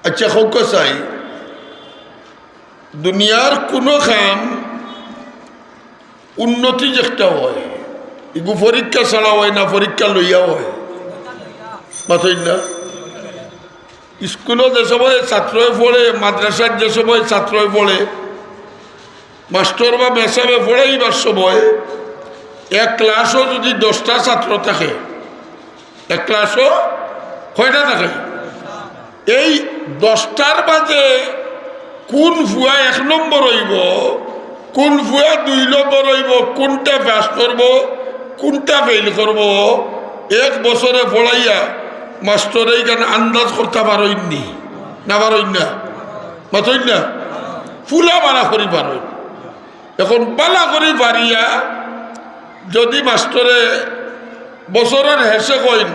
আচ্ছা হোক চাই দুনিয়ার কোনো কাম উন্নতি যেটা হয় এগু পরীক্ষা ছাড়া হয় না, পরীক্ষা লইয়া হয়। মাথই না স্কুলে যে সময় ছাত্রই পড়ে, মাদ্রাসার যে সময় ছাত্রই পড়ে, মাস্টার বা মেসাবে পড়াইবার সময় এক ক্লাসও যদি 10টা ছাত্র থাকে, এক ক্লাসও কয়টা থাকে? এই 10টার মাঝে কোন ভুয়া 1 নম্বর হইব, কোন ভুয়া 2 নম্বর হইব, কোনটা পাস করব, কোনটা ফেল করব, 1 বছরে পড়াইয়া মাস্টার এইখানে আন্দাজ করতে পারইনি না, পারইন না, মাথইন না, ফুলা বালা করি পারইন। এখন বালা করি পারিয়া যদি মাস্টারে বছরের হেসে কইন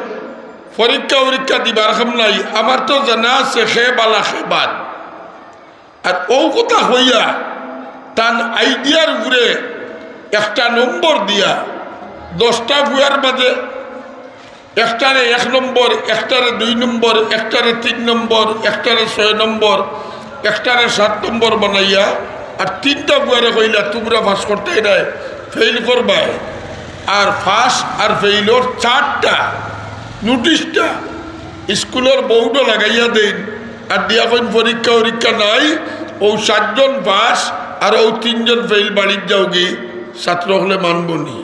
পরীক্ষা দিবার খাম নাই, আমার তো জানা আছে খে বালা খে বাদ, আর ও কথা হইয়া তার আইডিয়ার উপরে 1টা নম্বর দিয়া 10টা ভুয়ার মাঝে একটারে 1 নম্বর, একটারে 2 নম্বর, একটারে 3 নম্বর, একটারে 6 নম্বর, একটারে 7 নম্বর বানাইয়া আর 3টা ভুয়ারে কইলা তোমরা পাস করতে নাই, ফেল করবাই। আর ফাঁস আর ফেইলর 4টা নোটিশটা স্কুলের বোর্ডও লাগাইয়া দেন আর দিয়া কইন পরীক্ষা নাই, ও 7 জন পাস আর ও 3 জন ফেইল, বাড়ির যাও গি। ছাত্র হলে মানবনি,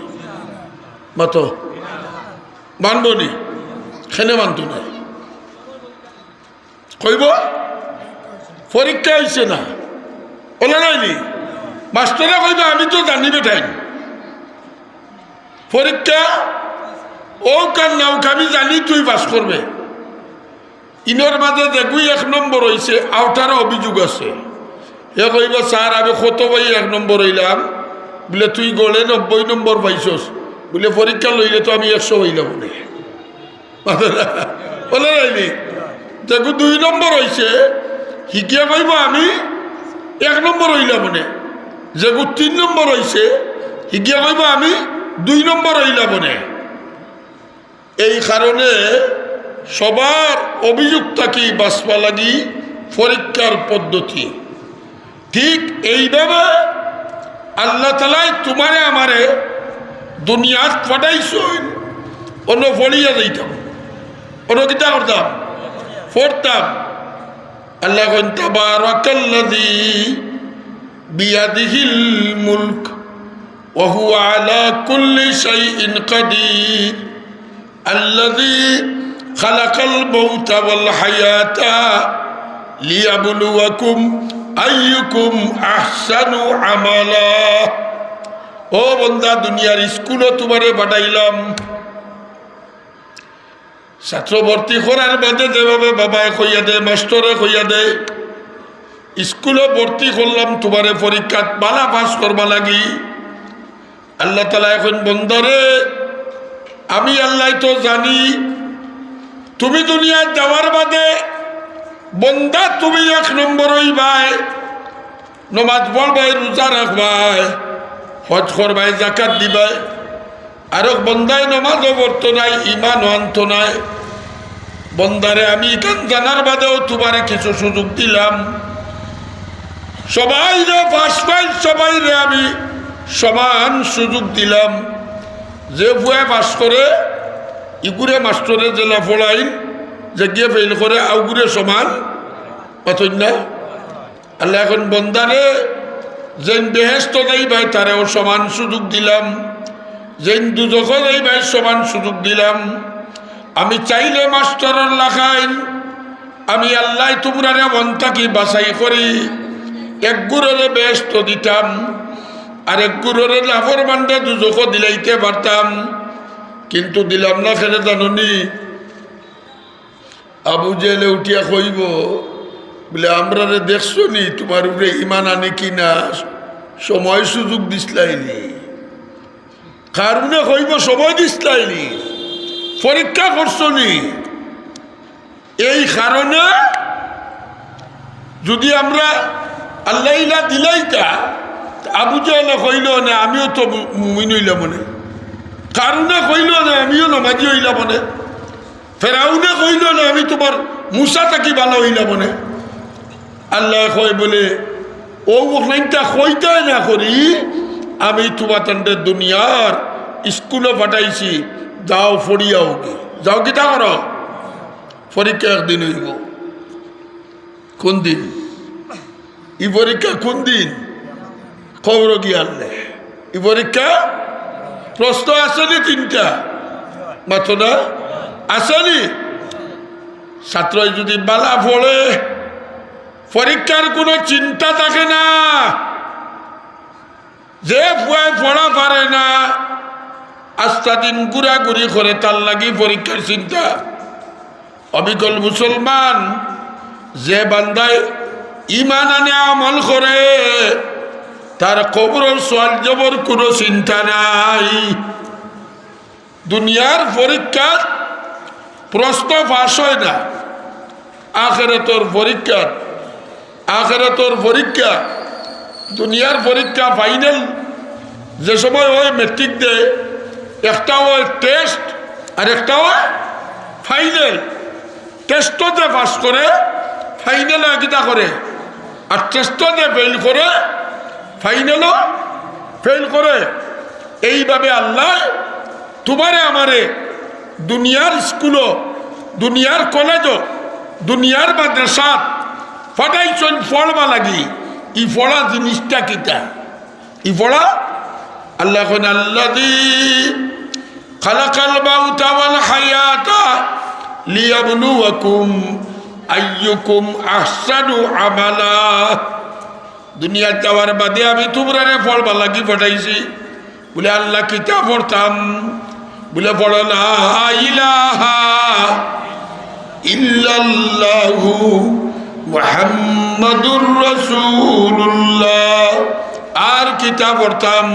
মাতো মানবনি, খেনে মানত না, কইব পরীক্ষা হয়েছে না, ওলা নাইনি মাস্টারে কইবে আমি তো জানি বেটাই পরীক্ষা ও কার নাও আমি জানি তুই পাস করবে। ইনর মাঝে দেখুই 1 নম্বর হয়েছে, আউটারও অভিযোগ আছে। এ কইব স্যার আমি কত বই 1 নম্বর হইলাম, বলে তুই গড়ে 90 নম্বর পাইছস, বলে পরীক্ষা লইলে তো আমি 100 হইলাম মনে, বলে নাইনি। দেখু 2 নম্বর হয়েছে, শিকিয়া কইব আমি 1 নম্বর হইলাম মনে, যেগু 3 নম্বর হয়েছে শিকিয়া কইব আমি 2 নম্বর হইলাম মনে। এই কারণে সবার অভিযুক্তকে বাঁচবা লাগি পরীক্ষার পদ্ধতি। ঠিক এইভাবে আল্লাহ তাআলাই তোমারে আমারে দুনিয়াত পাঠাইছেন, অন্য ফড়িয়া যাইতাম, অন্য কিতা করতাম, পড়তাম। আল্লাহ কইন তাবারাকাল্লাযী বিয়াদিহিল মুলক ওয়া হুয়া আলা কুল্লি শাইইন কাদির আল্লাযী খালাকাল মাউতা ওয়াল হায়াতা লিয়াবলুয়াকুম আইয়ুকুম আহসানু আমালা। ও বন্দা, দুনিয়ার স্কুলে তোমারে পাঠাইলাম, ছাত্র ভর্তি করার বাদে যেভাবে বাবায় কইয়া দেয়, মাস্টরে কইয়া দেয়, স্কুলে ভর্তি করলাম তোমারে পরীক্ষাত বালা পাস করবা লাগি। আল্লাহ তাআলা এখন বন্দরে আমি আল্লাহ তো জানি তুমি দুনিয়া যাওয়ার বাদে বন্দা তুমি 1 নম্বর হইবাই, নমাজ পড়বাই, রোজা রাখবাই, হজ করবাই, জাকাত দিবাই। আর বন্দায় নমাজও পড়তো নাই, ইমান আনত নাই। বন্দারে আমি এখান জানার বাদেও তোমারে কিছু সুযোগ দিলাম, সবাই রে পাস পাই, সবাই রে আমি সমান সুযোগ দিলাম। যে ভুয়া পাস করে ইগুরে মাস্টরে জেলা পড়াইন, যে গিয়ে ফেল করে আউগুরে সমান, পাতই না। আল্লাহ এখন বন্দারে যেন বেহেস্ত দেই ভাই তারেও সমান সুযোগ দিলাম, যেন দুজক দেই ভাই সমান সুযোগ দিলাম। আমি চাইলে মাস্টরের লাখাইন, আমি আল্লাহ তোমরা মনটাকে বাছাই করি 1 গুণরে বেহেস্ত দিতাম, আর 1 গুণরে লাভর মান্ডে দুজক দিলাইতে পারতাম, কিন্তু দিলাম না। খেলে জাননি আবু জেলে উঠিয়া কইব বলে আমরা রে দেখছো নি তোমার উপরে ইমান আনে কিনা, সময় সুযোগ দিসলাইনি। কারণে কইব সময় দিসলাইনি, পরীক্ষা করছো নি। এই কারণে যদি আমরা আল্লাহ ইলা দিলাইতা, আবু জেলে কইল না আমিও তো মুমিন হইলাম মনে, কারণে কইল না আমিও নামাজি হইলাম মনে, ফেরাউনে কইল না আমি তোমার মুসা থাকি ভালো হইলাম মনে। আল্লাহ কয় বলে ও ওখানটা কইতাই না করি আমি তোমাদের দুনিয়ার স্কুলে পাঠাইছি, যাও ফড়িয়াও কি যাও কিতা করো পরীক্ষা একদিন হইব। কোন দিন ই পরীক্ষা? কোন দিন? খবর গিয়ালে ই পরীক্ষা প্রশ্ন আসেনি তিনটা মাত্র না আসেনি। ছাত্র যদি বালা পড়ে পরীক্ষার কোনো চিন্তা থাকে না, যে পড়া পারে না আস্তা দিন ঘুরাঘুরি করে তার লাগি পরীক্ষার চিন্তা। অবিকল মুসলমান যে বান্দায় ইমান আনে আমল করে তার কবরের সওয়াল জবর কোনো চিন্তা নাই। দুনিয়ার পরীক্ষা প্রশ্ন ফাঁস হয় না, আখিরাতের পরীক্ষা আখিরাতের পরীক্ষা দুনিয়ার পরীক্ষা ফাইনাল যে সময় হয় মেট্রিক দেয়, একটা হয় টেস্ট আর একটা হয় ফাইনাল। টেস্টতে পাস করে ফাইনালে কিতা করে, আর টেস্টতে ফেল করে ফাইনালও ফেল করে। এইভাবে আল্লাহ তোমারে আমারে দুনিয়ার স্কুলও দুনিয়ার কলেজও দুনিয়ার মাদ্রাসাত ফাটাইছেন পড়বা লাগি। ই পড়া জিনিসটা কিতা? ই পড়া আল্লাহ কোন আল্লাযী খালাকাল মাউতা ওয়াল হায়াতা লিয়াবলুয়াকুম আইয়ুকুম আহসানু আমালা। দুনিয়া যাওয়ার বাদে আমি তোমরারে পড়বা লাগি পাঠাইছি। বলে আল্লাহ কিতা পড়তাম? বলে পড়ো লা ইলাহা ইল্লাল্লাহু মুহাম্মাদুর রাসূলুল্লাহ। আর কিতা পড়তাম?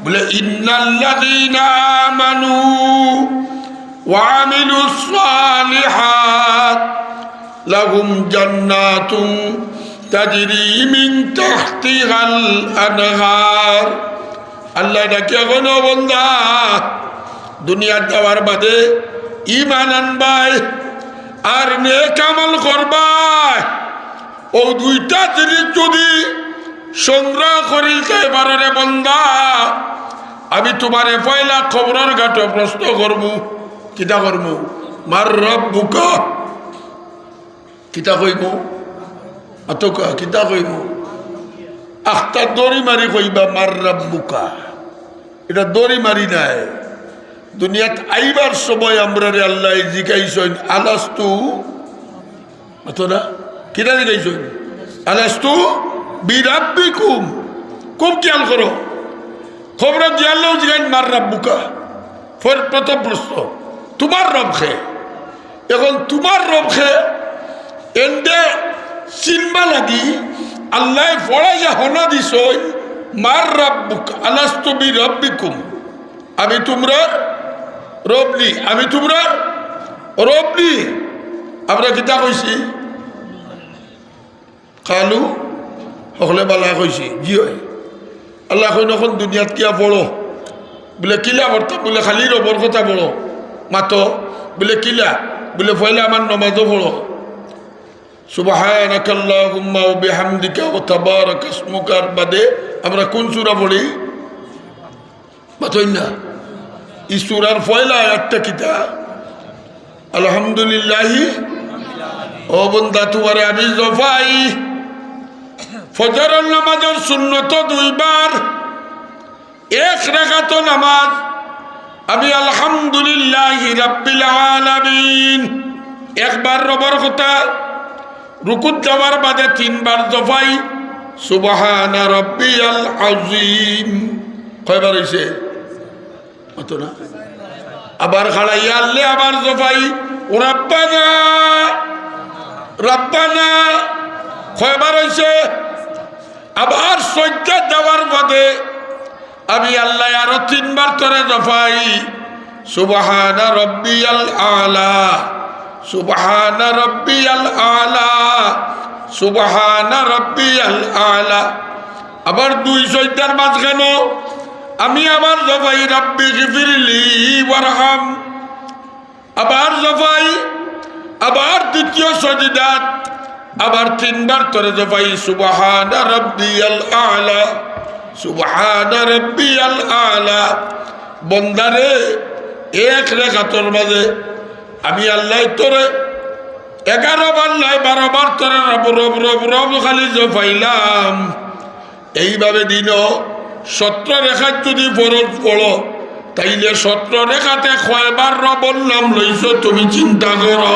বলে ইন্নাল্লাযীনা আমানু ওয়া আমিলুস সালিহাত লাহুম জান্নাতুন তাজরি মিন তাহতিহাল আনহার। আল্লাহ ডাকে কোন বান্দা দুনিয়া যাওয়ার বাদে ঈমান আনবাই আর নেক আমল করবাই। ও দুইটা জিনিস যদি সংগ্রহ করিতে পারো রে বান্দা, আমি তোমারে পয়লা খবরের ঘাটে প্রশ্ন করব। কিতা করব? মার রাব্বুকা। কিতা কইব? আতকা কিতা কইব? আখতা দড়ি মারি কইবা মার রাব্বুকা। এটা দড়ি মারি নাই। দুনিয়াত আইবার সময় আমরা রে আল্লাহ জিজ্ঞাইছেন আলাস্তু, না কিনা জিজ্ঞাইছেন আলাস্তু বিরাব্বিকুম। খুব খেয়াল করো, খবর দিয়ালেও জিজ্ঞাই মার রাব্বুকা। প্রথম প্রশ্ন তোমার রব খে। এখন তোমার রব খে এন্ডে চিনবা লাগি আল্লাহ পড়াইয়া হনা দিস মার রাব্বুকা আলাস্তু বিরাব্বিকুম। আমি তোমরা রবলি, আমি তোমরা রবলি। আমরা কিতা কইছি? কালু সকলে বালা কইছি জি হয়। আল্লাহ কই নখন দুনিয়াত কিয়া পড়ো? বলে কিলা বর্তা? বলে খালি রবর কথা পড়ো মাতো। বলে কিলা? বলে পয়লা আমার নমাজও পড়ো। সুবহানাকাল্লাহুম্মা ওয়া বিহামদিকা ওয়া তাবারাকা ইসমুকার বাদে আমরা কোন সূরা পড়ি? মাতই না। এই সূরার পয়লা আয়াতটা কিতা? আলহামদুলিল্লাহি। ও বান্দা তোমারে আমি জফাই ফজরের নামাজের সুন্নত দুইবার, এক রাকাত নামাজ আমি আলহামদুলিল্লাহি রাব্বিল আলামিন একবার রবার কথা। রুকুত যাওয়ার বাদে তিনবার জফাই সুবহানা রাব্বিয়াল আযীম। কয়বার হইছে? অত না। আবার খাড়াইয়া আল্লে আবার জফাই রাব্বানা রাব্বানা। কয়বার হইছে? আবার সজ্জা যাওয়ার বাদে আমি আল্লাহ আরো তিনবার তোরে জফাই সুবহানা রাব্বিয়াল আলা সুবহানা রাব্বিয়াল আলা সুবহানা রাব্বিয়াল আলা। আবার দুই সজ্জার মাঝখানে আমি আবার জফাই রাব্বি গফিরলি ওয়ারহাম। আবার জফাই। আবার দ্বিতীয় সজদাত আবার তিনবার তোরে জপাই সুবহানা রাব্বিয়াল আলা, সুবহানা রাব্বিয়াল আলা। বন্দারে এক রেখাতর মাঝে আমি আল্লাহ তোরে 11 বার নাই 12 বার তোরে রব রব রব রব খালি জপাইলাম। এইভাবে দিন 17 রেখাত যদি ফরজ পড়ো তাইলে 17 রেখাতে কয়বার রবর নাম লইছ তুমি চিন্তা করো।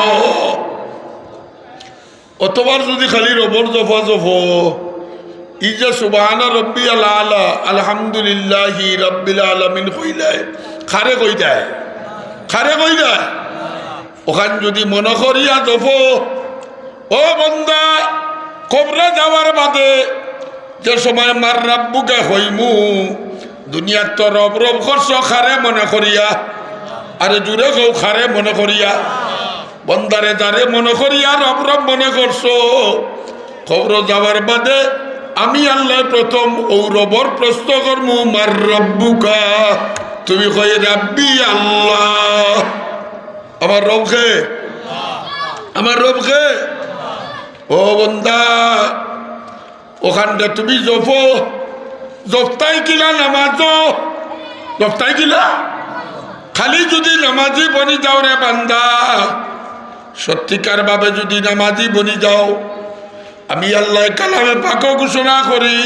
অতবার যদি খালি রবর জফা জফ ই যে সুবহানা রাব্বিয়াল আলা আলহামদুলিল্লাহি রাব্বিল আলামিন কইলায় খারে কই দেয়, খারে কই দেয়। ওখান যদি মনে করিয়া জফ, ও বন্দা কবরে যাওয়ার বাদে যে সময় মার রাব্বুকে হইমু দুনিয়ার তো রব রব করছ খারে মনে করিয়া, আরে জুড়ে গো খারে মনে করিয়া। বন্দারে যারে মনে করিয়া রব রব মনে করছো, কবর যাওয়ার বাদে আমি আল্লাহ প্রথম ও রবর প্রশ্ন করমু মার রাব্বুকা, তুমি কই রাব্বি আল্লাহ। আমার রবকে, আমার রবকে। ও বন্দা ওখানটা তুমি জপো, জপতাই কিলা নামাজ, জপতাই কিলা খালি যদি নামাজি বনি যাও রে বান্দা, সত্যিকার ভাবে যদি নামাজি বনি যাও, আমি আল্লাহ কালামে পাক ঘোষণা করি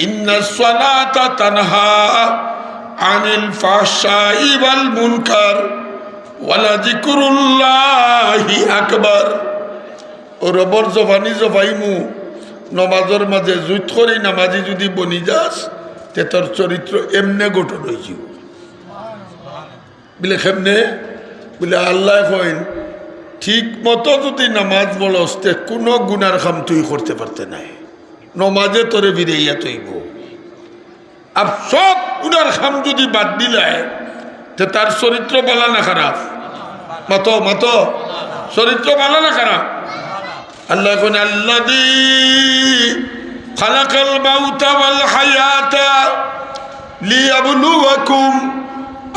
ইন্নাস সালাতা তানহা আনিল ফাহশাই ওয়াল মুনকার ওয়ালা যিকরুল্লাহি আকবার। ও রবর জবানি জবাইমু নমাজের মাঝে জুত করি নামাজি যদি বনি যাস তে তোর চরিত্র এমনে গঠন হয়েছি বলে কেমনে বলে আল্লাহ কইন ঠিক মতো যদি নামাজ বলস তে কোনো গুনার কাম তুই করতে পারতে নাই, নমাজে তোরে বিরাইয়া তৈব। আর সব গুনার কাম যদি বাদ দিলায় তে তার চরিত্র ভালো না খারাপ? মাতো মাতো চরিত্র ভালো না খারাপ? আল্লাহ কোন আল্লাযী খালাকাল মাউতা ওয়াল হায়াতা লিয়াবলুয়াকুম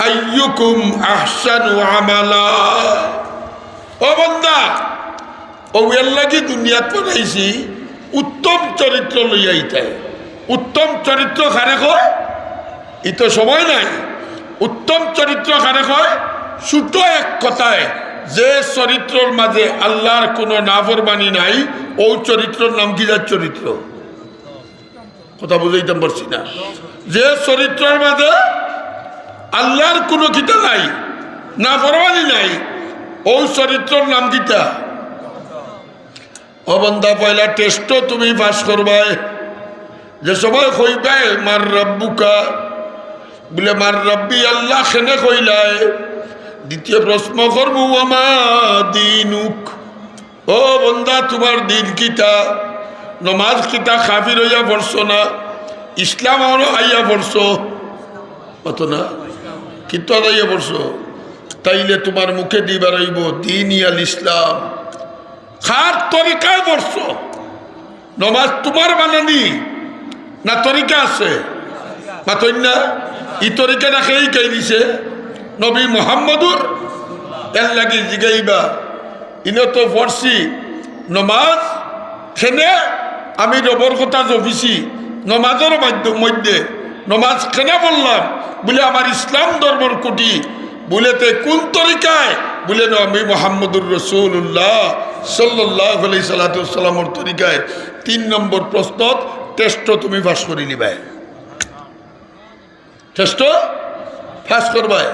আইয়ুকুম আহসানু আমালা। ও বান্দা, ও আল্লাহ কি দুনিয়াত পাঠাইছি উত্তম চরিত্র লইয়াইতে। উত্তম চরিত্র কারে কয়? ই তো সময় নাই। উত্তম চরিত্র কারে কয়? ছোট এক কথায় যে চরিত্রের মাঝে আল্লাহর কোনো নাফরমানি নাই, ও চরিত্রের নাম কি? যার চরিত্র কথা বুঝাইতে পারছি না। যে চরিত্রের মাঝে আল্লাহর কোনো কিতা নাই, নাফরমানি নাই, ও চরিত্রের নাম কিতা? ও বান্দা পয়লা টেস্টও তুমি পাস করবাই। যে সময় কইবাই মার রাব্বুকা বলে মার রাব্বি আল্লাহ খেনে কইলায়, দ্বিতীয় প্রশ্ন করবো আমা দিনুক, ও বন্দা তোমার দিন কিতা? নমাজ কিতা কাফির হইয়া পড়ছো না? ইসলাম আইয়া পড়ছো অত না কিন্তু আইয়া পড়ছো? তাইলে তোমার মুখে দিবার হইব দিন ইয়াল ইসলাম। খার তরিকায় পড়ছো? নমাজ তোমার বানানি না তরিকা আছে? মাতই না ই তরিকা রাখেই কে দিছে? নবী মোহাম্মদুর। এর লাগি জিগাইবা ইনো তো পড়ছি নমাজ খেনে আমি রবর কথা জপিছি নমাজের মধ্যে নমাজ খেনে বললাম বলে আমার ইসলাম ধর্মর কুটি বলেতে কোন তরিকায়? বলে নবী মোহাম্মদুর রাসূলুল্লাহ সাল্লাল্লাহু আলাইহি সাল্লামের তরিকায়। 3 নম্বর প্রশ্ন টেস্ট তুমি পাস করি নিবাই, টেস্ট পাস করবাই।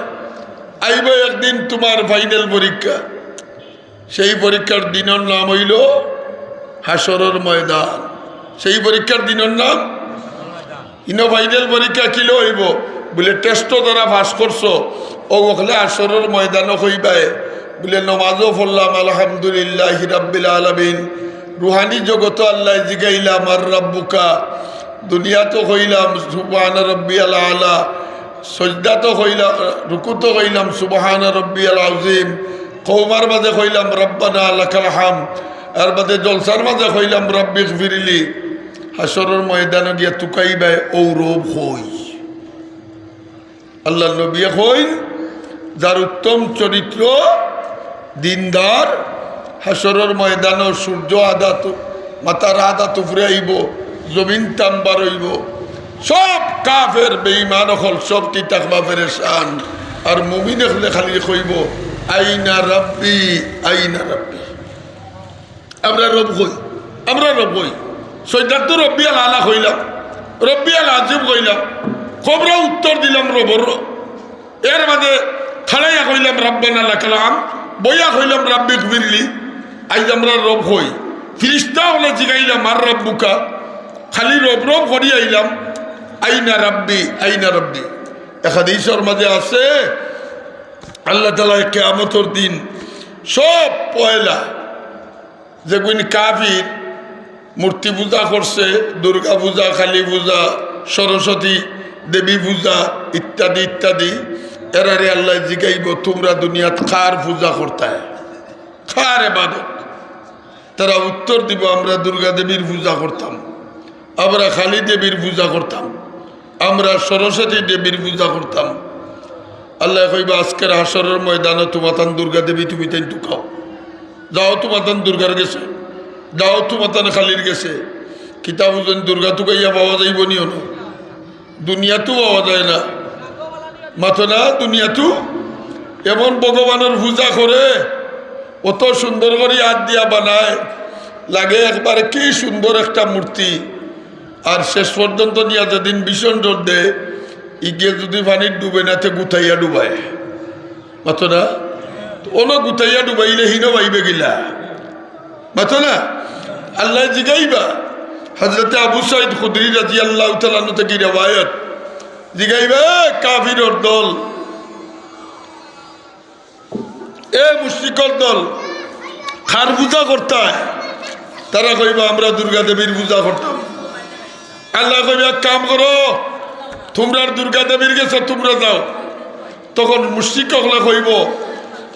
আইব একদিন তোমার ফাইনাল পরীক্ষা, সেই পরীক্ষার দিনের নাম হইল হাসরের ময়দান। সেই পরীক্ষার দিনের নাম ইনো ফাইনাল পরীক্ষা কিলো হইব বলে টেস্ট যারা পাস করছো ও ওখানে হাসরের ময়দানও হইবাই বলে নমাজও পড়লাম আলহামদুলিল্লাহি রাব্বিল আলামিন। রুহানি জগত আল্লাহ জিগাইলাম আর রাব্বুকা, দুনিয়া তো কইলাম সুবহানা রাব্বিয়াল আলা, সজদা তো কইলাম, রুকু তো কইলাম সুবহানা রাব্বিয়াল আযীম, কওমার মাঝে কইলাম রব্বানা লাকাল হামদ, আর বাদে জলসার মাঝে কইলাম রব্বিগফিরলি। হাসরের ময়দানে গিয়া তুকাইবাই ও রব হই। আল্লাহ নবী কইন যার উত্তম চরিত্র, দিনদার, হাসরের ময়দানও সূর্য আদা তো মাথার আদা তুফরে আইব, জমিন তাম্বার হইব, সব কাফের বেঈমান হল সব কি তাকবা পেরেশান। আর মুমিন হলে খালি কইব আইনা রাব্বি আইনা রাব্বি। আমরা রব কই, আমরা রব কই, সৈদার তো রব্বি আল আলা কইলাম, রব্বি আল আজিম কইলাম, খবরা উত্তর দিলাম রবর। এর মাঝে খাড়াইয়া কইলাম রাব্বানা লাকাল হামদ, বইয়া কইলাম রাব্বি গফিরলি। আজ আমরা রব হই, ফিরিস্তা হলে জিগাইলাম আর রব্বুকা, খালি রব রব করি আইলাম আইনা রাব্বি আইনা রাব্বি। হাদিসের মাঝে আছে আল্লাহ তাআলা কিয়ামতের দিন সব পয়লা যেগুলি কাফির মূর্তি পূজা করছে, দুর্গা পূজা, কালী পূজা, সরস্বতী দেবী পূজা ইত্যাদি ইত্যাদি, এরারে আল্লাহ জিগাইব তোমরা দুনিয়াত কার পূজা করতায়, কার ইবাদত? তারা উত্তর দিব আমরা দুর্গা দেবীর পূজা করতাম, আমরা কালী দেবীর পূজা করতাম, আমরা সরস্বতী দেবীর পূজা করতাম। আল্লাহ কইবা আজকের হাসরের ময়দানে তোমাতান দুর্গা দেবী তুমি তাই টুকাও, যাও তোমাতান দুর্গার গেছে, যাও তোমাতান খালির গেছে। কিতাব দুর্গা টুকাইয়া পাওয়া যাইব নিও না, দুনিয়াতেও পাওয়া যায় না, মাথো না দুনিয়াতু। এমন ভগবানের পূজা করে, অত সুন্দর করে হাত দিয়া বানায়, লাগে একবারে কি সুন্দর একটা মূর্তি। আর শেষ পর্যন্ত নিয়ে যেদিন ভীষণ জোর দেয়, ইগিয়ে যদি পানির ডুবে না তে গুতাইয়া ডুবায়, মাথো না অন গুতাইয়া ডুবাইলে হিন পাইবে গিলা, মাথো না। আল্লাহ জিগাইবা হযরতে আবু সাঈদ খুদরি রাদিয়াল্লাহু তাআলা আনহু থেকে riwayat, জিগাইবা কাফিরের দল, এ মুশরিকের দল কার পূজা করতে? তারা কইবা আমরা দুর্গা দেবীর পূজা করতাম। আল্লাহ কইবা এক কাম করো, তোমরা দুর্গা দেবীর গেছে তোমরা যাও। তখন মুশরিক হলে কইব,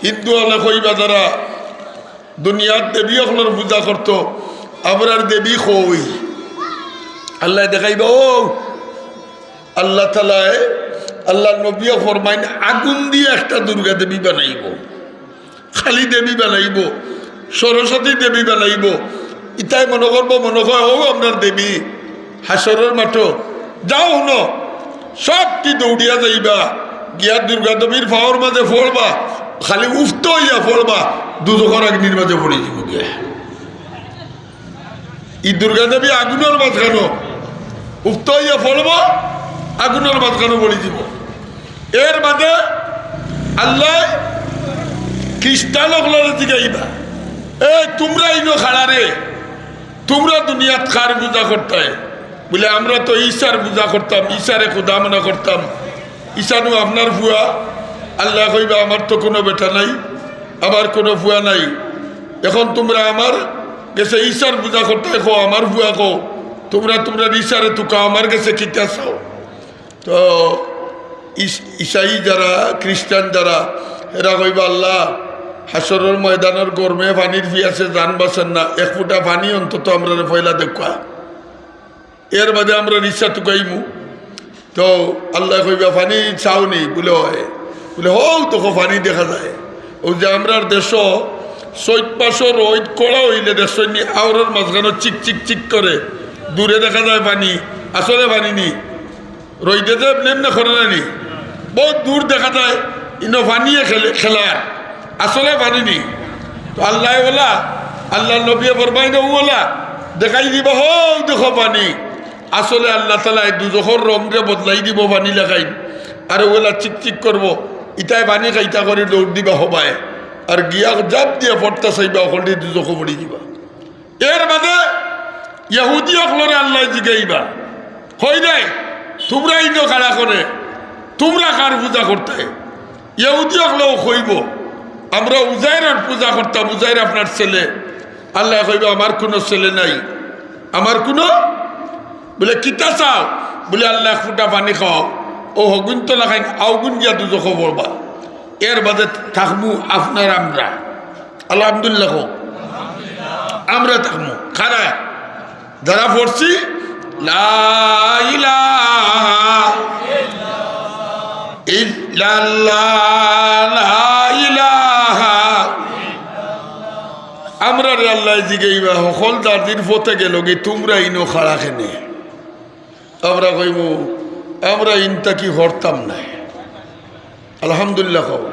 হিন্দু হলে কইবা যারা দুনিয়ার দেবী হলের পূজা করত, আমরার দেবী কই? আল্লাহ দেখাইবা ও আল্লাহ তাআলায় আল্লাহ নবী ফরমাইন আগুন দিয়ে একটা দুর্গা দেবী বানাইব, খালি দেবী বানাইব, সরস্বতী দেবী বানাইব। ইতাই মনে করবো মনে হয় ও আপনার দেবী হাসরের মাঠো যাও হন, সব কি দৌড়িয়া যাইবা, গিয়া দুর্গা দেবীর ফাওয়ার মাঝে ফোড়বা, খালি উফত হইয়া ফোড়বা, দুজখর অগ্নির মাঝে পড়ে যাব গিয়া। ই দুর্গা দেবী আগুনের মাঝখানো উফত হইয়া ফোড়বা, আগুনের মাঝখানো পড়ে যাব। এর মাঝে আল্লাহ খ্রিস্টান হলারে জিগাইবা, এ তোমরা ইনো খাড়া রে, তোমরা দুনিয়াত কার পূজা করতে? বলে আমরা তো ঈশার পূজা করতাম, ঈশারে খোদা মনে করতাম। ঈশানু আপনার ভুয়া? আল্লাহ কইবা আমার তো কোনো বেটা নাই, আমার কোনো ভুয়া নাই। এখন তোমরা আমার গেছে ঈশার পূজা করতে কো, আমার ভুয়া কো, তোমরা তোমরা ঈশারে তুকা আমার গেছে কিতা চাও? তো ঈশাই যারা খ্রিস্টান যারা এরা কইবা আল্লাহ হাসরের ময়দানের গরমে পানির পিয়াসে জান বাঁচেন না, এক ফুটা পানি অন্তত আমরা পয়লা দেখা। এর মাঝে আমরা রিক্সা টুকাইমু, তো আল্লাহ কইবা পানি চাওনি? বলে হয়, বলে হও তোকে পানি দেখা যায়। ও যে আমরা দেশ চৈত পাশর ওই কড়া হইলে দেশ আওরের মাঝখানে চিক চিক চিক করে দূরে দেখা যায় পানি, আসলে পানি নি, রইতে যে এমনি করে নানি, বহুত দূর দেখা যায়, ইনো পানিয়ে খেলার আসলে পানি নি। তো আল্লাহ বলা, আল্লাহ নবী ফরমাইন ওলা দেখাই দিব হো দেখো পানি, আসলে আল্লাহ তাআলা দুজখর রঙে বদলাই দিব পানি লাগাই, আর ওলা চিক চিক করবো, ইটাই পানি খাইতা করে দৌড় দিবা হবায়, আর গিয়া জাপ দিয়ে পড়তা চাইবা অকলটি দুজখ পড়ি দিবা। এর মাঝে ইহুদি অকলরে আল্লাহ জিগাইবা, হই নাই তোমরা ইনো কারা করে, তোমরা কার পূজা করতে? ইহুদি অকলেও কইব আমরা উজাইরের পূজা করতাম, উজাইর আপনার ছেলে। আল্লাহ কইব আমার কোনো ছেলে নাই, আমার কোনো, বলে কিতা চাও? বলে আল্লাহ ফুটা পানি খাও, ও হগুন তো লাগাই আউগুন গিয়া দুজখ পড়বা। এর বাদে থাকবো আপনার আমরা, আলহামদুলিল্লাহ হোক, আমরা থাকবো খারা যারা পড়ছি লা ইলাহা ইল্লাল্লাহ, লা ইলাহা আল্লাহ জিগাইবা সকল দাদির পথে গেল গে তোমরা ইনো খাড়া খেনে আমরা কইব আমরা ইনটা কি হরতাম না আলহামদুলিল্লাহ কও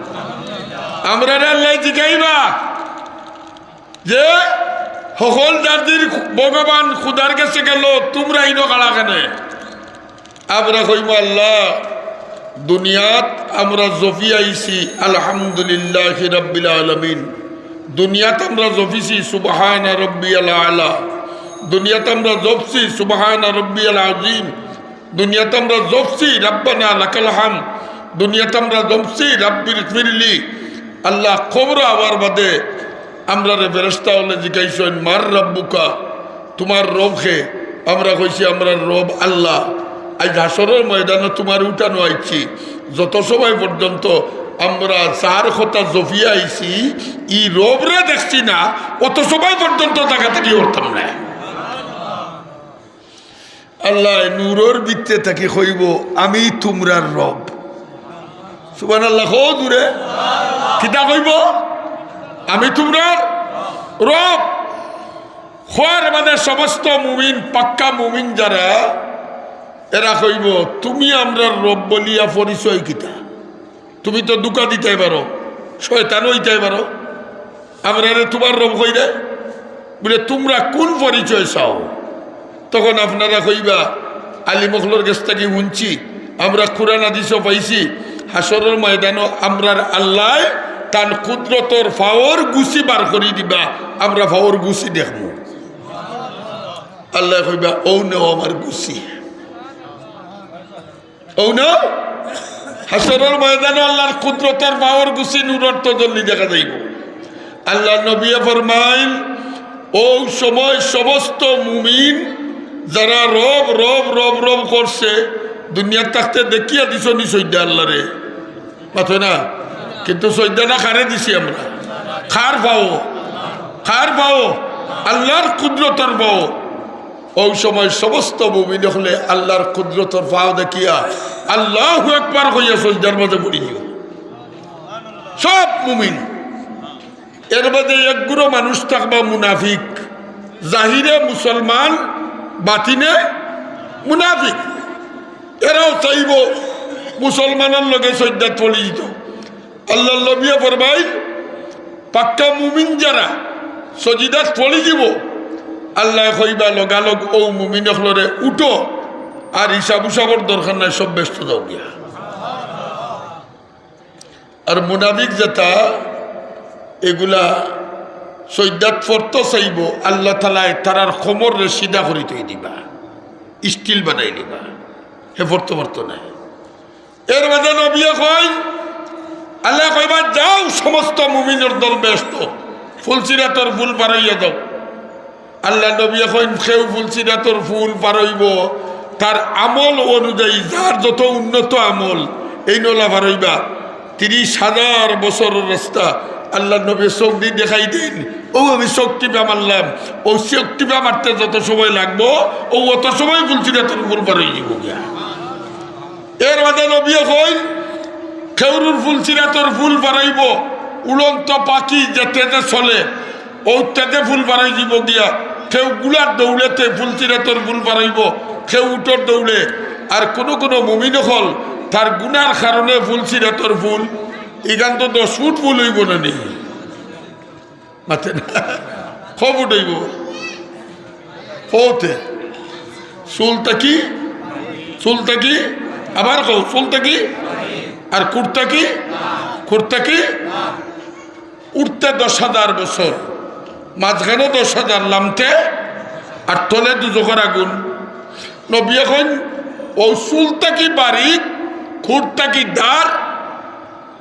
আমরা আল্লাহ জিগাইবা যে সকল দাদির ভগবান খুদার কাছে গেল তোমরা ইনো খাড়া খেনে আমরা কইব আল্লাহ দুনিয়াত আমরা জফি আইছি আলহামদুলিল্লাহ রাব্বিল আলামিন দুনিয়াতে আমরা জফিছি সুবহানা রাব্বিয়াল আলা দুনিয়াতে আমরা জপছি সুবহানা রাব্বিয়াল আযীম দুনিয়াতে আমরা জপছি রাব্বানা লাকাল হামদ দুনিয়াতে আমরা জপছি রাব্বির ফিরলি আল্লাহ খবর আবার বাদে আমরা রে ফেরেশতা হলে জিজ্ঞাসেন মার রাব্বুকা তোমার রব কে আমরা কইছি আমরা রব আল্লাহ আজ হাসরের ময়দানে তোমার উঠানো আইছি যত সময় পর্যন্ত আমরা চার কথা জফিয়া আইছি ই রবরে দেখছি না অত সময় পর্যন্ত টাকা থেকে উঠতাম না আল্লাহ নূরের ভিত্তে থাকি কইব আমি তোমরার রব সুবহানাল্লাহ হো দূরে কিতা কইব আমি তোমরার রব হওয়ার মানে সমস্ত মুমিন পাক্কা মুমিন যারা এরা কইব তুমি আমরা রব বলিয়া পরিচয় কিতা তুমি তো দুকা দিতে পারো শয়তান হইতে পারো আমরা তোমার রব কই রে বলে তোমরা কোন পরিচয় চাও তখন আপনারা কইবা আলী মখলোর কাছ থেকে শুনছি আমরা কুরআন হাদিসও পাইছি হাসরের ময়দানও আমরার আল্লাহ তার কুদরতর ফাওর গুছি বার করে দিবা আমরা ফাওর গুছি দেখবো আল্লাহ কইবা ও নেও আমার গুছি ও না হাসরের ময়দানে আল্লাহর কুদরতের পাওয়ার গুছি নূরের তজল্লি দেখা যাইব আল্লাহ নবী ফরমাইল ও সময় সমস্ত মুমিন যারা রব রব রব রব করছে দুনিয়ার থাকতে দেখিয়া দিছ নি সৈদ্যা আল্লাহ রে মাথো না কিন্তু সৈদ্যাটা খারে দিছি আমরা খার পাও আল্লাহর কুদরতের পাও ওই সময় সমস্ত মুমিন হলে আল্লাহর কুদরতের পাও দেখিয়া আল্লাহু আকবার কইয়া সজদার মধ্যে পড়ি দিও সব মুমিন এর মধ্যে একগুলো মানুষ থাকবা মুনাফিক জাহিরে মুসলমান বাতিনে মুনাফিক এরাও চাইব মুসলমানের লগে সজদাত পড়ি দিত আল্লাহ নবী ফরমাই পাক্কা মুমিন যারা সজিদাত পড়ি দিব আল্লাহ কইবা লগালগ ও মুমিন হলরে উঠো আর হিসাব উসাবর দরকার নাই সব ব্যস্ত যাও গিয়া আর মুনাফিক যেটা এগুলা সৈদাত ফর্ত চাইব আল্লাহ তালায় তারার খমর সিধা করে তুই দিবা স্টিল বানাই দিবা হে ফর্ত নাই এর মধ্যে নবিয়া কই আল্লাহ কইবা যাও সমস্ত মুমিনের দল ব্যস্ত ফুলসিরাতর ফুল পারাইয়া দাও আল্লাহ নবী এখন খেউ ফুলসিরাতর ফুল পারইব তার আমল অনুযায়ী যার যত উন্নত আমল এই নলা পারইবা 30,000 বছরের রাস্তা আল্লাহ নবী চোখ দিয়ে দেখাই দিন ও আমি শক্তি পা মারলাম ও শক্তি পা মারতে যত সময় লাগবো ও অত সময় ফুলসিরাতর ফুল পারই যাব গিয়া এর মধ্যে নবী এখন খেউরুর ফুলসিরাতর ফুল পারাইব উড়ন্ত পাখি যেতে চলে ও তেতে ফুল পারাই দিব গিয়া কেউ গুলার দৌড়েতে ফুলসিরাতর ফুল পারাইব কেউ উঠোর দৌড়ে আর কোনো মুমিন হল তার গুনার কারণে ফুলসিরাতর ফুল এখান তো 10 ফুট ফুল হইব না নি মাথে না খুব উঠইব হতে চুলটা কি আবার কৌ চুলটা কি আর কুর্তা কি উঠতে 10,000 বছর মাঝখানে 10,000 লামতে আর তলে দুজোখর আগুন নবী এখন ও চুলটা কি বারিক খুঁড়টা কি দার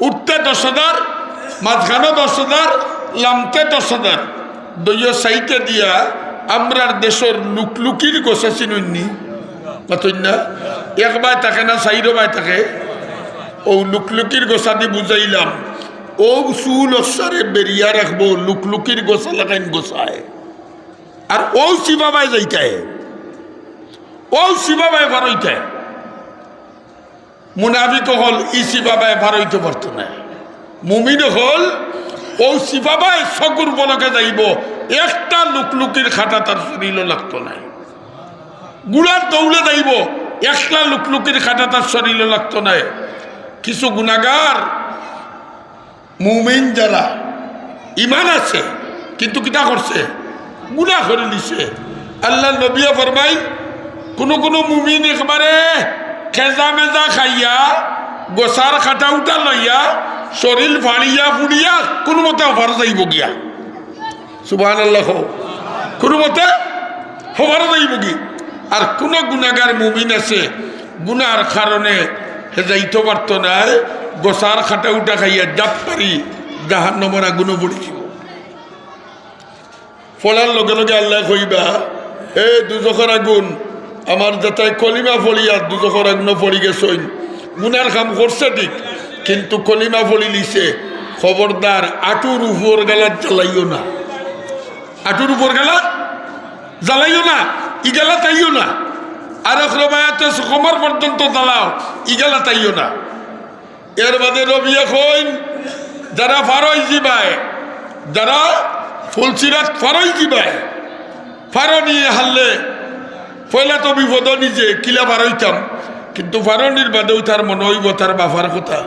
উঠতে 10,000 মাঝখানে 10,000 লামতে 10,000 দইয় সাইতে দিয়া আমরার দেশের লুকলুকির গোছা চিনুননি মাতই না একবার থাকে না 4 বাই থাকে ও লুকলুকির গোছা দি বুঝাইলাম ও চুল অসারে বেরিয়া রাখবো লুকলুকির গোছা লাগাইন গোছায় আর ও শিবাবাই যাইতায় ও শিবাবাই ভারইতায় মুনাফিক হল ই শিবাবাই ভারইতে পারত না মুমিন হল ও শিবাবাই চকুর বলকে যাইব একটা লুকলুকির খাটা তার শরীরও লাগতো না। গুড়ার দৌড়ে যাইব, একটা লুকলুকির খাটা তার শরীরও লাগতো না। কিছু গুনাহগার মুমিন যারা ইমান আছে কিন্তু কিতা করছে, গুনাহ করে নিছে। আল্লাহ নবী ফরমাই কোন কোন মুমিন একবারে খেজা মেজা খাইয়া গোসার খাটা উঠা লইয়া শরীর ফাড়িয়া ফুড়িয়া কোনো মতে হবার যাইব গিয়া। সুবহানাল্লাহ। কোনো মতে হবার যাইব গি। আর কোন গুনাহগার মুমিন আছে গুনার কারণে হে যাইতে পারতো না, গোসার খাটা উঠা খাইয়া জাপ পারি জাহান্নামের আগুনে পড়েছিল। ফলার লগে লগে আল্লাহ কইবা এ দুজখের আগুন আমার যাতায় কলিমা ফলিয়া দুজখের আগুনে পড়ি গেছইন। গুনার কাম করছে ঠিক, কিন্তু কলিমা ফলি লিছে। খবরদার আটুর উপর গেলা জ্বালাইও না, আটুর উপর গেলা জ্বালাইও না, ইগেলা তাইও না। আর রবায়াতে কোমর পর্যন্ত জ্বালাও, ইগেলা তাইও না। এর বাদে রবিয়া কইন যারা ফারই জিবায়, যারা ফুলসিরাত ফারই জিবায়, ফারো নিয়ে হারলে পয়লা তো বিপদ নিজে কিলা ফারইতাম, কিন্তু ফারনির বাদেও তার মনে হইব তার বাবার কথা,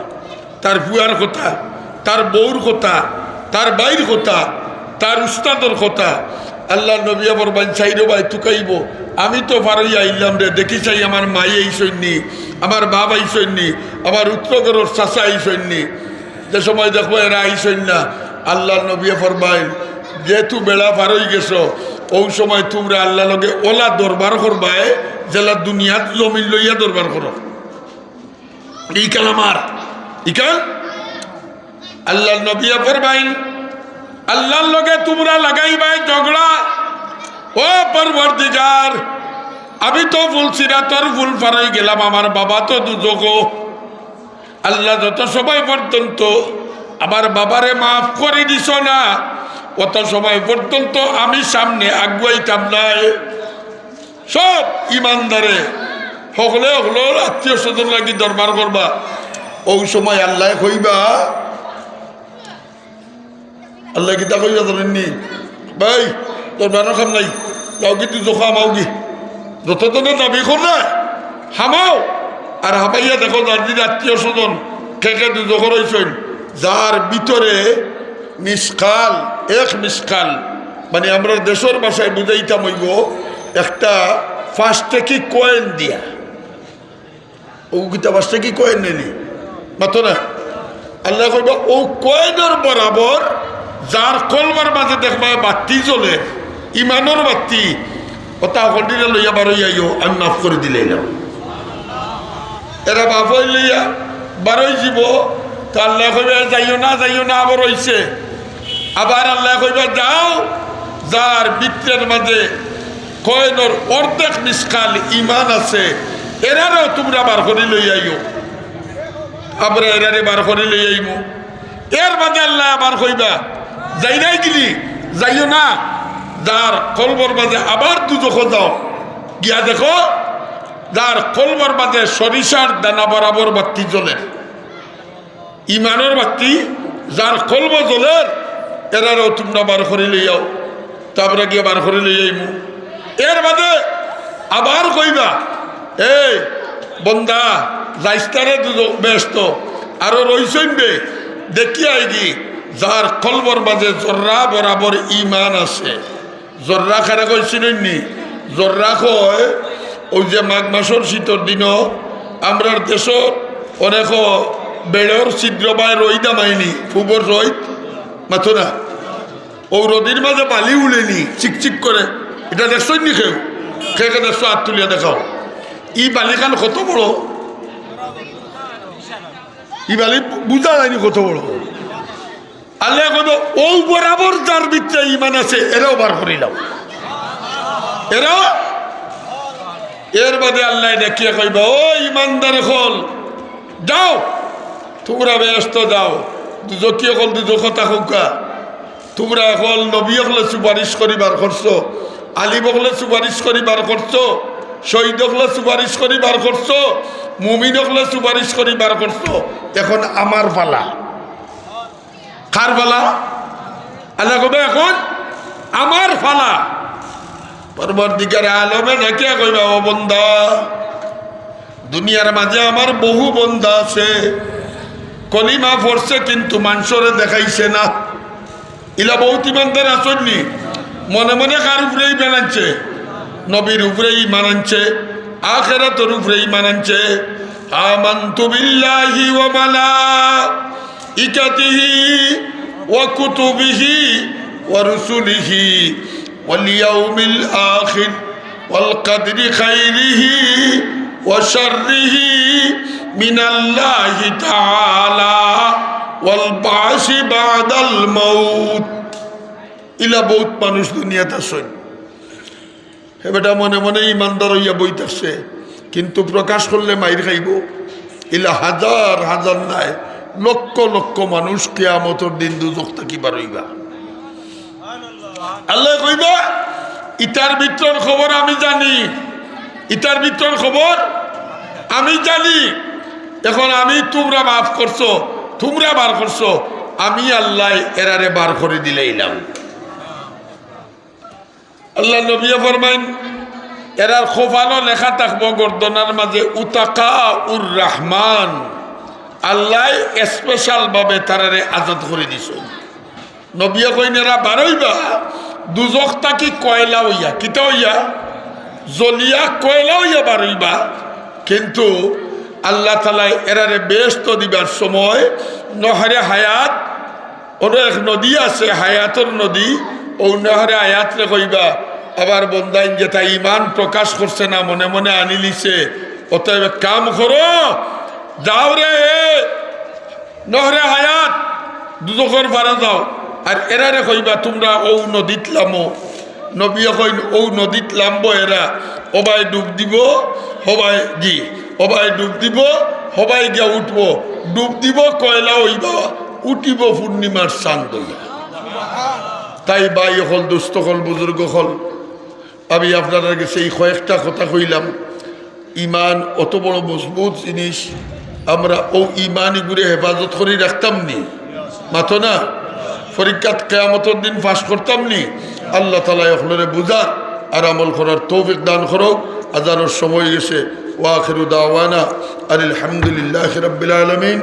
তার ফুয়ার কথা, তার বউর কথা, তার বাইর কথা, তার উস্তাদর কথা। আল্লাহ নবী বলবেন চাইরো ভাই তুকাইব আমি তো ফারই আইলাম রে, দেখি চাই আমার মাই আইসইনি, আমার বাপ আইসইনি, আমার উত্তরগড়ের চাষা আইসইনি। যে সময় দেখবো এরা আইসইন না, আল্লাহ নবী ফরমাইন যেহেতু বেড়া ফারই গেছো ওই সময় তোমরা আল্লাহ লগে ওলা দরবার করবায় জেলা দুনিয়াত জমিন লইয়া দরবার করো। এই কালামার ইকাল আল্লাহ নবী ফরমাইন আল্লাহর লগে তোমরা লাগাইবাই ঝগড়া। ও পরবর্তীকার আমি তো ফুলসিরাতর ফুল ফারই গেলাম, আমার বাবা তো দুজক। আল্লাহ যত সময় পর্যন্ত আমার বাবারে মাফ করে দিছ না অত সময় পর্যন্ত আমি সামনে আগুয়াইতাম নাই। সব ইমানদারে সকলে হলো আত্মীয় স্বজন লাগি দরবার করবা। ওই সময় আল্লাহ কইবা, আল্লাহ কিতা কইবা জানেননি ভাই দরবার খাম নাই, যাও কি তুই জোখা মাওগি যতজনে দাবি করলে হামাও। আর হামাইয়া দেখো যার দিন আত্মীয় স্বজন খেকে দুজোখর হয়েছেন, যার ভিতরে মিসকাল এক মিসকাল মানে আমরা দেশের ভাষায় বুঝাইতাম হইব একটা 5 টাকি কয়েন দিয়া। ও গীতা 5 টাকি কয়েন নেনি মাতো না। আল্লাহ কইবা ও কয়েনের বরাবর যার কলমার মাঝে দেখবা বাতি জ্বলে ইমানের বাতি, ওটা হলদিনে লইয়া বারো আইও আমি মাফ করে দিলে এলাম। এরা বাপ লইয়া বারোই যাব তো আল্লাহ কইবা যাইও না আবার হইছে। আবার আল্লাহ কইবা যাও যার বৃত্তের মাঝে কয়েনের অর্ধেক মিসকাল ইমান আছে এরারও তোমরা বার করে লই আইও। আমরা এরারে বার করে লই আইমু। এর বাদে আল্লাহ আবার কইবা যাই নাই গিলি যাইও না, যার কলবর মাঝে আবার দুজখ যাও গিয়া দেখো যার কলবর মাঝে সরিষার দানা বরাবর বাতি জ্বলে, ইমানের বাতি যার কলব জ্বলের এরারও তোমরা বার করে লইয়াও। তারপরে গিয়ে বার করে লই আইমু। এর বাদে আবার কইবা এই বন্দা যাইস্তারে দুজক ব্যস্ত আরো রইছেন বে দেখি আইগি যার কলবর মাঝে জর্রা বরাবর ইমান আছে। জর্রা খারা কইছিলেননি, জর্রা কয় ওই যে মাঘ মাসের শীতর দিনও আমরা দেশত অনেক বেড়র ছিদ্র বায় রই দামাইনি ফুবর রইত মাথো না, ও রদির মাঝে বালি উলেনি চিকচিক করে। এটা দেখছই নি খেউ খেয়ে দেখছো হাত তুলিয়া দেখাও। ই বালিখান কত বড়, ই বালি বুঝা যায়নি কত বড়। আল্লাহ কত ও বরাবর যার ভিতরে ইমান আছে এরাও বার করিলাম এরাও। এর বাদে আল্লাহ দেখিয়ে কইবা ও ইমানদার হল যাও তোমরা ব্যস্ত যাও। দুজকি হল দুজক থাকুকা তোমরা এখন নবী হলে সুপারিশ করিবার করছো, আলিম হলে সুপারিশ করিবার করছো, শহীদ হলে সুপারিশ করিবার করছো, মুমিন হলে সুপারিশ করিবার করছো। এখন আমার পালা। কার পালা? আল্লাহ কবে এখন আমার ফালা পরবর্তীকার আলমে নাকি কইবা ও বন্দা দুনিয়ার মাঝে আমার বহু বন্দা আছে কলিমা পড়ছে কিন্তু মানুষরে দেখাইছে না ইলা বহুত ইমানদার আসেননি মনে মনে কার উপরেই বানাচ্ছে নবীর উপরেই মানাচ্ছে আখিরাতের উপরেই মানাচ্ছে আমানতু বিল্লাহি ওয়া মালাইকাতিহি ওয়া কুতুবিহি ওয়া রুসুলিহি ওয়াল ইয়াউমিল আখির ওয়াল কদরি খাইরিহি ওয়া শাররিহি মিনাল্লাহি তাআলা ওয়াল বাসি বাদাল মাউত ইলা বহুত মানুষ দুনিয়াতে আছেন হে বেটা মনে মনে ইমানদার হইয়া বইতাছে কিন্তু প্রকাশ করলে মাইর খাইব ইলা হাজার হাজার নাই লক্ষ লক্ষ মানুষ কিয়ামতের দিন দুজক থাকিবার হইবা আল্লাহ কইবা ইটার ভিতর খবর আমি জানি ইটার ভিতর খবর আমি জানি এখন আমি তোমরা মাফ করছো তোমরা বার করছো আমি আল্লাহ এরারে বার করে দিলাম আল্লাহ নবী ফরমাইন এরার খোফানো লেখা থাকবো গর্দনার মাঝে উতাকা উর রহমান আল্লাহ স্পেশাল ভাবে তারারে আজাদ করে দিছ নবী কইন এরা বারইবা দুজক তাকি কয়লা হইয়া কিতা হইয়া জলিয়া কয়লা হইয়া বারইবা কিন্তু আল্লাহ তাআলা এরারে বেহেশত দিবার সময় নহরে হায়াত ওর এক নদী আছে হায়াতের নদী ও নহরে হায়াত রে কইবা আবার বন্দাইন যেটা ইমান প্রকাশ করছে না মনে মনে আনি লিছে অতএব কাম করো যাও রে নহরে হায়াত দুজকের পারে যাও আর এরারে কইবা তোমরা ও নদীত লামো নবী কইন ও নদীত লামবো এরা ওবাই ডুব দিব হবাই জি হবাই ডুব দিব হবাই গিয়া উঠবো ডুব দিব কয়লা হইব উঠিব পূর্ণিমার চাঁদ হইয়া তাই বাই হল দুস্থ হল বুজুর্গ হল আমি আপনারা কাছে এই কয়েকটা কথা কইলাম ইমান অত বড় মজবুত জিনিস আমরা ও ইমান এগুলো হেফাজত করে রাখতাম নি মাথো না পরীক্ষাত কিয়ামতের দিন পাস করতাম নি আল্লাহ তাআলা আপনারে বুঝার আর আমল করার তৌফিক দান করুক আজানের সময় গেছে ওয়া আখিরু দাওয়ানা আলহামদুলিল্লাহি রাব্বিল আলামিন